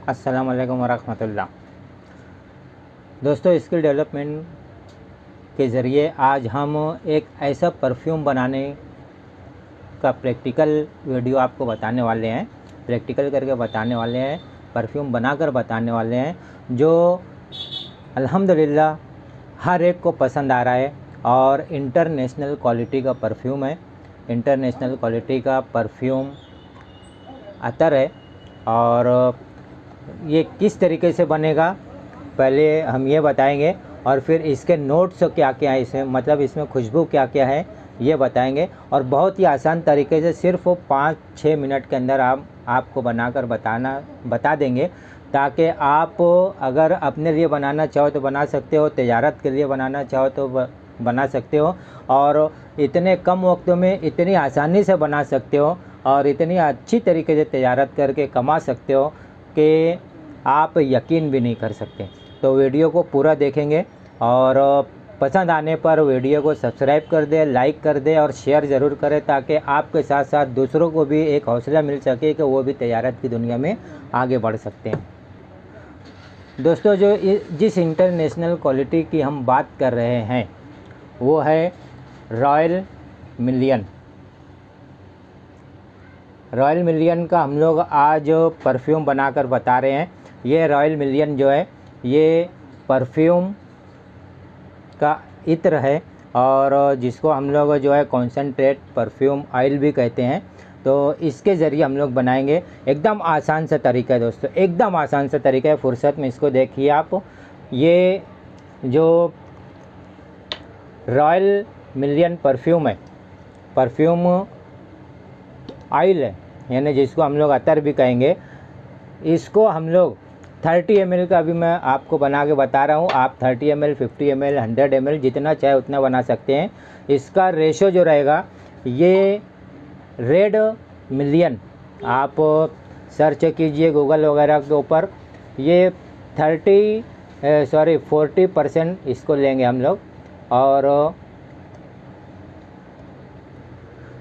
अस्सलाम वालेकुम वरहमतुल्लाह। दोस्तों, स्किल डेवलपमेंट के ज़रिए आज हम एक ऐसा परफ्यूम बनाने का प्रैक्टिकल वीडियो आपको बताने वाले हैं, प्रैक्टिकल करके बताने वाले हैं, परफ्यूम बनाकर बताने वाले हैं जो अल्हम्दुलिल्लाह हर एक को पसंद आ रहा है और इंटरनेशनल क्वालिटी का परफ्यूम है, इंटरनेशनल क्वालिटी का परफ्यूम अतर है। और ये किस तरीके से बनेगा पहले हम ये बताएंगे और फिर इसके नोट्स क्या क्या है, इसमें मतलब इसमें खुशबू क्या क्या है ये बताएंगे। और बहुत ही आसान तरीके से सिर्फ 5-6 मिनट के अंदर आपको बनाकर बता देंगे, ताकि आप अगर अपने लिए बनाना चाहो तो बना सकते हो, तिजारत के लिए बनाना चाहो तो बना सकते हो, और इतने कम वक्त में इतनी आसानी से बना सकते हो और इतनी अच्छी तरीके से तिजारत करके कमा सकते हो कि आप यकीन भी नहीं कर सकते। तो वीडियो को पूरा देखेंगे और पसंद आने पर वीडियो को सब्सक्राइब कर दे, लाइक कर दे और शेयर ज़रूर करें, ताकि आपके साथ साथ दूसरों को भी एक हौसला मिल सके कि वो भी तिजारत की दुनिया में आगे बढ़ सकते हैं। दोस्तों, जिस इंटरनेशनल क्वालिटी की हम बात कर रहे हैं वो है रॉयल मिलियन। रॉयल मिलियन का हम लोग आज परफ्यूम बनाकर बता रहे हैं। ये रॉयल मिलियन जो है ये परफ्यूम का इत्र है और जिसको हम लोग जो है कॉन्सेंट्रेट परफ्यूम ऑयल भी कहते हैं। तो इसके ज़रिए हम लोग बनाएंगे। एकदम आसान सा तरीका है दोस्तों, एकदम आसान सा तरीका है। फुर्सत में इसको देखिए आप, ये जो रॉयल मिलियन परफ्यूम है, परफ्यूम ऑयल है, यानी जिसको हम लोग अतर भी कहेंगे, इसको हम लोग 30 ml का अभी मैं आपको बना के बता रहा हूँ। आप 30 ml, 50 ml, 100 ml जितना चाहे उतना बना सकते हैं। इसका रेशो जो रहेगा, ये रेड मिलियन आप सर्च कीजिए गूगल वगैरह के ऊपर, ये 40% इसको लेंगे हम लोग। और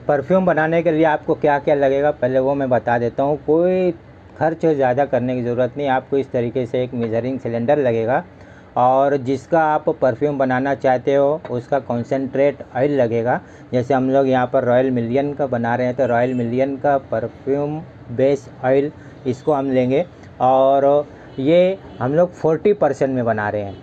परफ्यूम बनाने के लिए आपको क्या क्या लगेगा पहले वो मैं बता देता हूँ। कोई खर्च ज़्यादा करने की ज़रूरत नहीं। आपको इस तरीके से एक मेजरिंग सिलेंडर लगेगा और जिसका आप परफ्यूम बनाना चाहते हो उसका कॉन्सेंट्रेट ऑयल लगेगा। जैसे हम लोग यहाँ पर रॉयल मिलियन का बना रहे हैं तो रॉयल मिलियन का परफ्यूम बेस ऑयल इसको हम लेंगे और ये हम लोग 40% में बना रहे हैं।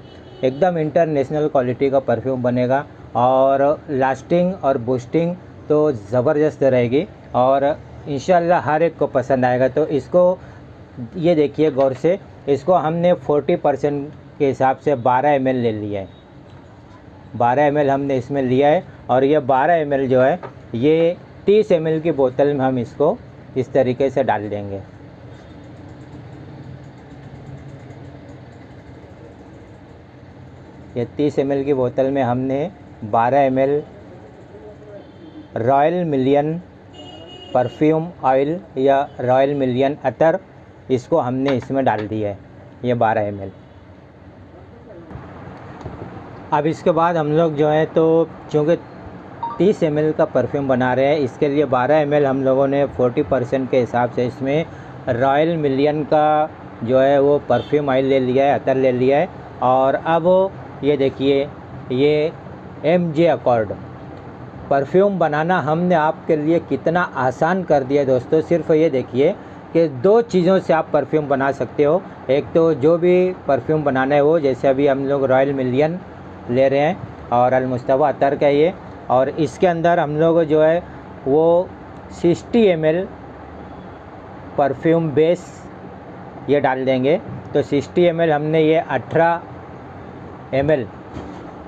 एकदम इंटरनेशनल क्वालिटी का परफ्यूम बनेगा और लास्टिंग और बूस्टिंग तो ज़बरदस्त रहेगी और इंशाल्लाह हर एक को पसंद आएगा। तो इसको ये देखिए गौर से, इसको हमने 40% के हिसाब से 12 ml ले लिया है। 12 ml हमने इसमें लिया है और ये 12 ml जो है ये 30 ml की बोतल में हम इसको इस तरीके से डाल देंगे। ये 30 ml की बोतल में हमने 12 ml royal million perfume oil या रॉयल मिलियन अतर इसको हमने इसमें डाल दिया है, ये 12 ml। अब इसके बाद हम लोग जो है तो चूँकि 30 ml का परफ्यूम बना रहे हैं, इसके लिए 12 ml हम लोगों ने 40% के हिसाब से इसमें रॉयल मिलियन का जो है वो परफ्यूम ऑयल ले लिया है, अतर ले लिया है। और अब ये देखिए, ये MJ अकॉर्ड परफ्यूम बनाना हमने आपके लिए कितना आसान कर दिया दोस्तों। सिर्फ ये देखिए कि 2 चीज़ों से आप परफ्यूम बना सकते हो। एक तो जो भी परफ्यूम बनाना है वो, जैसे अभी हम लोग रॉयल मिलियन ले रहे हैं और अल-मुस्तफ़ा अतर का ये, और इसके अंदर हम लोग जो है वो 60 ml परफ्यूम बेस ये डाल देंगे। तो 60 ml हमने ये 18 ml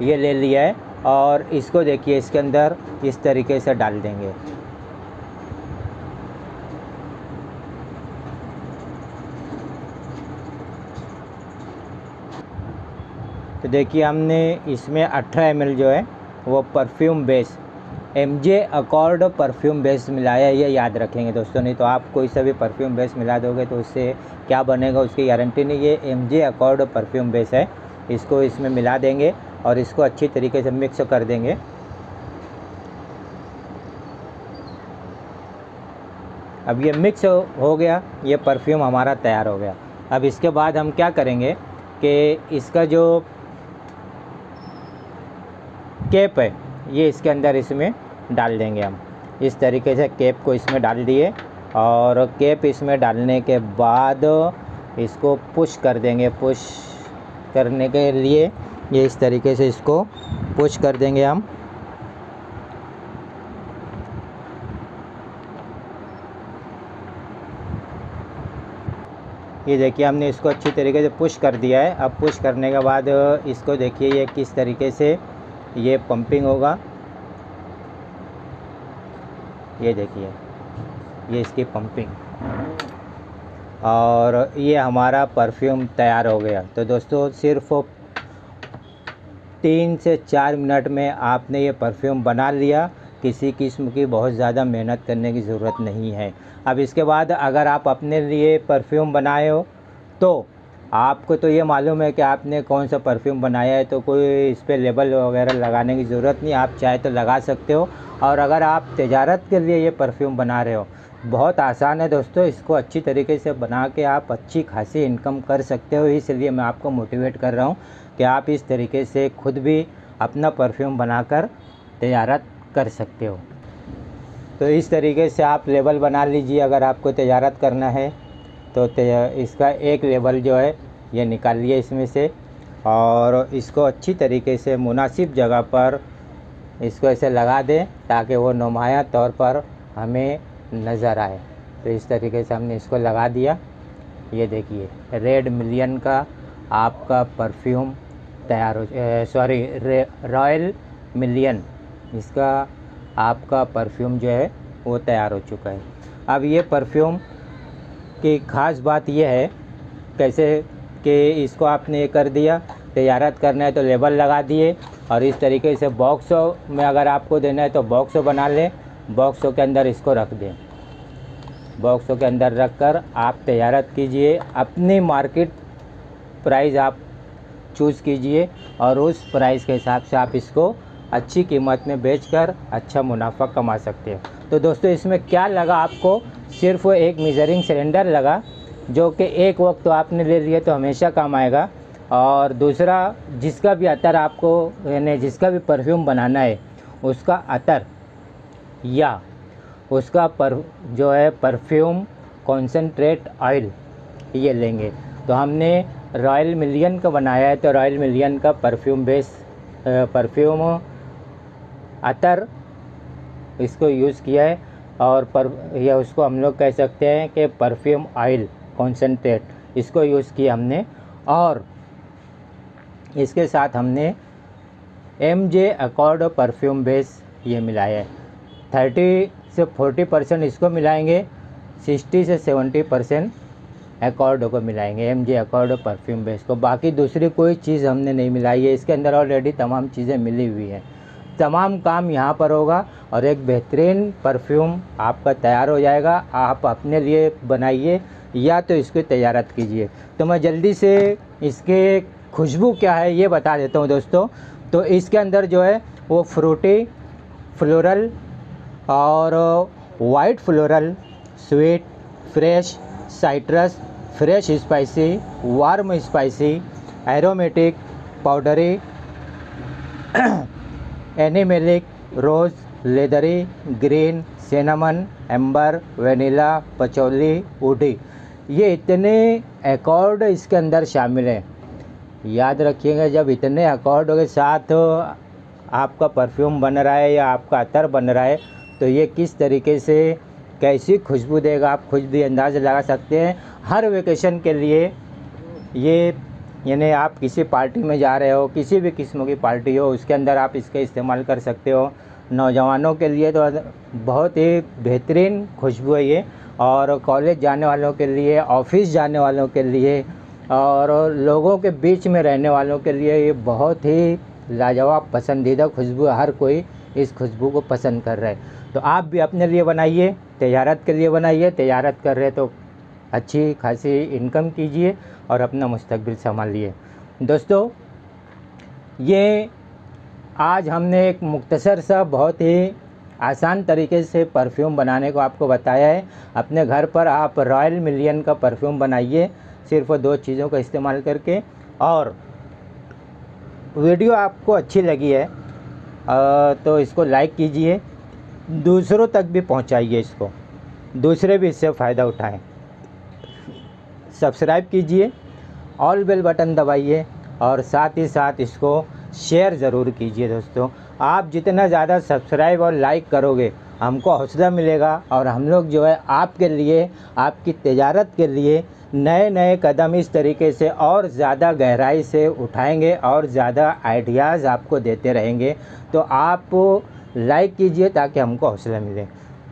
ये ले लिया है और इसको देखिए इसके अंदर इस तरीके से डाल देंगे। तो देखिए हमने इसमें 18 ml जो है वो perfume base MJ accord perfume base मिलाया है। ये याद रखेंगे दोस्तों, नहीं तो आप कोई सा भी परफ्यूम बेस मिला दोगे तो उससे क्या बनेगा उसकी गारंटी नहीं। ये MJ अकॉर्ड परफ्यूम बेस है, इसको इसमें मिला देंगे और इसको अच्छी तरीके से मिक्स कर देंगे। अब ये मिक्स हो गया, ये परफ्यूम हमारा तैयार हो गया। अब इसके बाद हम क्या करेंगे कि इसका जो कैप है ये इसके अंदर इसमें डाल देंगे हम। इस तरीके से कैप को इसमें डाल दिए और कैप इसमें डालने के बाद इसको पुश कर देंगे। पुश करने के लिए ये इस तरीके से इसको पुश कर देंगे हम। ये देखिए हमने इसको अच्छी तरीके से पुश कर दिया है। अब पुश करने के बाद इसको देखिए ये किस तरीके से ये पंपिंग होगा। ये देखिए ये इसकी पंपिंग, और ये हमारा परफ्यूम तैयार हो गया। तो दोस्तों सिर्फ 3 से 4 मिनट में आपने ये परफ्यूम बना लिया। किसी किस्म की बहुत ज़्यादा मेहनत करने की ज़रूरत नहीं है। अब इसके बाद अगर आप अपने लिए परफ्यूम बनाए हो तो आपको तो ये मालूम है कि आपने कौन सा परफ्यूम बनाया है, तो कोई इस पर लेबल वगैरह लगाने की ज़रूरत नहीं। आप चाहे तो लगा सकते हो। और अगर आप तिजारत के लिए ये परफ्यूम बना रहे हो, बहुत आसान है दोस्तों। इसको अच्छी तरीके से बना के आप अच्छी खासी इनकम कर सकते हो। इसलिए मैं आपको मोटिवेट कर रहा हूँ कि आप इस तरीके से खुद भी अपना परफ्यूम बनाकर तिजारत कर सकते हो। तो इस तरीके से आप लेबल बना लीजिए। अगर आपको तिजारत करना है तो इसका एक लेबल जो है ये निकालिए इसमें से, और इसको अच्छी तरीके से मुनासिब जगह पर इसको ऐसे लगा दें ताकि वो नुमाया तौर पर हमें नज़र आए। तो इस तरीके से हमने इसको लगा दिया। ये देखिए रेड मिलियन का आपका परफ्यूम तैयार हो, सॉरी रॉयल मिलियन, इसका आपका परफ्यूम जो है वो तैयार हो चुका है। अब ये परफ्यूम की ख़ास बात यह है कैसे कि इसको आपने ये कर दिया, तिजारत करना है तो लेबल लगा दिए, और इस तरीके से बॉक्सों में अगर आपको देना है तो बॉक्सों बना लें, बॉक्सों के अंदर इसको रख दें। बॉक्सों के अंदर रख कर आप तिजारत कीजिए। अपनी मार्केट प्राइस आप चूज़ कीजिए और उस प्राइस के हिसाब से आप इसको अच्छी कीमत में बेचकर अच्छा मुनाफा कमा सकते हैं। तो दोस्तों इसमें क्या लगा आपको, सिर्फ एक मेजरिंग सिलेंडर लगा, जो कि एक वक्त तो आपने ले लिया तो हमेशा काम आएगा। और दूसरा, जिसका भी अतर आपको यानी जिसका भी परफ्यूम बनाना है उसका अतर या उसका जो है परफ्यूम कॉन्सेंट्रेट ऑयल ये लेंगे। तो हमने रॉयल मिलियन का बनाया है तो रॉयल मिलियन का परफ्यूम परफ्यूम अतर इसको यूज़ किया है, और या उसको हम लोग कह सकते हैं कि परफ्यूम ऑयल कॉन्सेंट्रेट, इसको यूज़ किया हमने। और इसके साथ हमने MJ अकॉर्ड परफ्यूम बेस ये मिलाया है। 30 से 40% इसको मिलाएंगे, 60 से 70% अकॉर्ड को मिलाएंगे, MJ अकॉर्ड परफ्यूम बेस को। बाकी दूसरी कोई चीज़ हमने नहीं मिलाई है। इसके अंदर ऑलरेडी तमाम चीज़ें मिली हुई हैं। तमाम काम यहाँ पर होगा और एक बेहतरीन परफ्यूम आपका तैयार हो जाएगा। आप अपने लिए बनाइए या तो इसकी तिजारत कीजिए। तो मैं जल्दी से इसके खुशबू क्या है ये बता देता हूँ दोस्तों। तो इसके अंदर जो है वो फ्रूटी, फ्लोरल और white floral, sweet, fresh, citrus, fresh spicy, warm spicy, aromatic, powdery, animalic, rose, leathery, green, cinnamon, amber, vanilla, patchouli, woody, ये इतने अकॉर्ड इसके अंदर शामिल हैं। याद रखिएगा, जब इतने अकॉर्ड के साथ आपका परफ्यूम बन रहा है या आपका अतर बन रहा है तो ये किस तरीके से कैसी खुशबू देगा आप खुद भी अंदाज़ लगा सकते हैं। हर वेकेशन के लिए ये, यानी आप किसी पार्टी में जा रहे हो, किसी भी किस्म की पार्टी हो, उसके अंदर आप इसका इस्तेमाल कर सकते हो। नौजवानों के लिए तो बहुत ही बेहतरीन खुशबू है ये, और कॉलेज जाने वालों के लिए, ऑफिस जाने वालों के लिए और लोगों के बीच में रहने वालों के लिए ये बहुत ही लाजवाब पसंदीदा खुशबू है। हर कोई इस खुशबू को पसंद कर रहा है। तो आप भी अपने लिए बनाइए, तिजारत के लिए बनाइए। तिजारत कर रहे तो अच्छी खासी इनकम कीजिए और अपना मुस्तकबिल संभालिए। दोस्तों ये आज हमने एक मुख्तसर सा बहुत ही आसान तरीके से परफ्यूम बनाने को आपको बताया है। अपने घर पर आप रॉयल मिलियन का परफ्यूम बनाइए सिर्फ 2 चीज़ों का इस्तेमाल करके। और वीडियो आपको अच्छी लगी है तो इसको लाइक कीजिए, दूसरों तक भी पहुंचाइए इसको, दूसरे भी इससे फ़ायदा उठाएं। सब्सक्राइब कीजिए, ऑल बेल बटन दबाइए और साथ ही साथ इसको शेयर ज़रूर कीजिए। दोस्तों, आप जितना ज़्यादा सब्सक्राइब और लाइक करोगे हमको हौसला मिलेगा और हम लोग जो है आपके लिए, आपकी तिजारत के लिए नए नए कदम इस तरीके से और ज़्यादा गहराई से उठाएंगे और ज़्यादा आइडियाज़ आपको देते रहेंगे। तो आप लाइक कीजिए ताकि हमको हौसला मिले।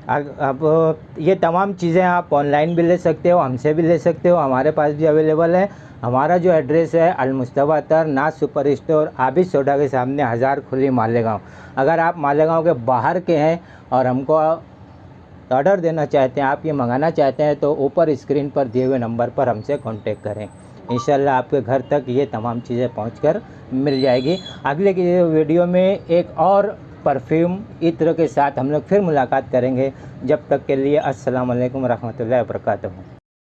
अब ये तमाम चीज़ें आप ऑनलाइन भी ले सकते हो, हमसे भी ले सकते हो, हमारे पास भी अवेलेबल है। हमारा जो एड्रेस है अल-मुस्तफ़ा अत्तर नाज सुपर स्टोर, आबिद सोडा के सामने, हज़ार खुली, मालेगांव। अगर आप मालेगांव के बाहर के हैं और हमको ऑर्डर देना चाहते हैं, आप ये मंगाना चाहते हैं, तो ऊपर स्क्रीन पर दिए हुए नंबर पर हमसे कांटेक्ट करें। इंशाल्लाह आपके घर तक ये तमाम चीज़ें पहुंचकर मिल जाएगी। अगले की वीडियो में एक और परफ्यूम इत्र के साथ हम लोग फिर मुलाकात करेंगे। जब तक के लिए अस्सलाम वालेकुम रहमतुल्लाहि व बरकातहू।